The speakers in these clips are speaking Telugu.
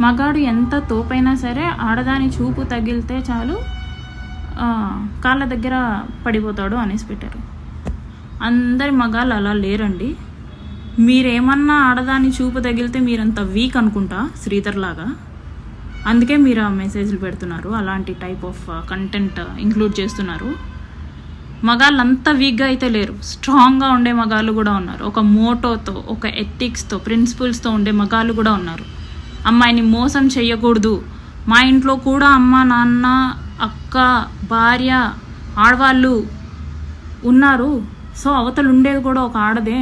మగాడు ఎంత తోపైనా సరే ఆడదాని చూపు తగిలితే చాలు కాళ్ళ దగ్గర పడిపోతాడు అనేసి పెట్టారు. అందరి మగాళ్ళు అలా లేరండి. మీరేమన్నా ఆడదాని చూపు తగిలితే మీరంత వీక్ అనుకుంటా శ్రీధర్ లాగా. అందుకే మీరు ఆ మెసేజ్లు పెడుతున్నారు, అలాంటి టైప్ ఆఫ్ కంటెంట్ ఇంక్లూడ్ చేస్తున్నారు. మగాళ్ళు అంతా వీక్గా అయితే లేరు, స్ట్రాంగ్గా ఉండే మగాళ్ళు కూడా ఉన్నారు. ఒక మోటోతో, ఒక ఎథిక్స్తో, ప్రిన్సిపల్స్తో ఉండే మగాళ్ళు కూడా ఉన్నారు. అమ్మాయిని మోసం చేయకూడదు, మా ఇంట్లో కూడా అమ్మ, నాన్న, అక్క, భార్య, ఆడవాళ్ళు ఉన్నారు, సో అవతలు ఉండేది కూడా ఒక ఆడదే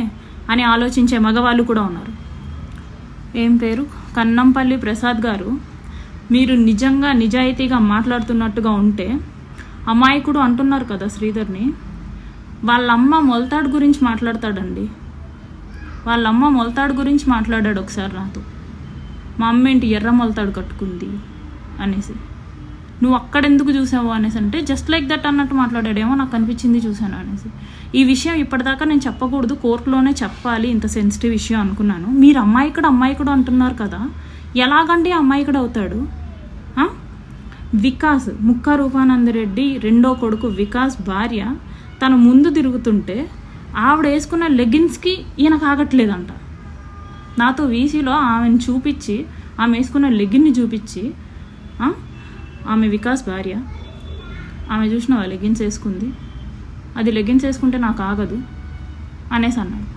అని ఆలోచించే మగవాళ్ళు కూడా ఉన్నారు. ఏం పేరు, కన్నంపల్లి ప్రసాద్ గారు, మీరు నిజంగా నిజాయితీగా మాట్లాడుతున్నట్టుగా ఉంటే, అమాయకుడు అంటున్నారు కదా శ్రీధర్ని, వాళ్ళమ్మ మొలతాడు గురించి మాట్లాడతాడండి. వాళ్ళమ్మ మొలతాడు గురించి మాట్లాడాడు ఒకసారి నాతో. మా అమ్మ ఏంటి ఎర్ర మొలతాడు కట్టుకుంది అనేసి, నువ్వు అక్కడెందుకు చూసావు అనేసి అంటే జస్ట్ లైక్ దట్ అన్నట్టు మాట్లాడాడేమో, నాకు అనిపించింది చూశాను అనేసి. ఈ విషయం ఇప్పటిదాకా నేను చెప్పకూడదు, కోర్టులోనే చెప్పాలి, ఇంత సెన్సిటివ్ విషయం అనుకున్నాను. మీరు అమ్మాయికుడు అంటున్నారు కదా, ఎలాగండి అమ్మాయికుడు అవుతాడు? వికాస్, ముక్క రూపానందరెడ్డి రెండో కొడుకు వికాస్ భార్య తను ముందు తిరుగుతుంటే ఆవిడ వేసుకున్న లెగిన్స్కి ఈయన కాగట్లేదంట. నాతో వీసీలో ఆమెను చూపించి, ఆమె వేసుకున్న లెగిన్ని చూపించి, ఆమె వికాస్ భార్య, ఆమె చూసిన లెగిన్స్ వేసుకుంది, అది లెగిన్స్ వేసుకుంటే నాకు ఆగదు అనేసి అన్నాడు.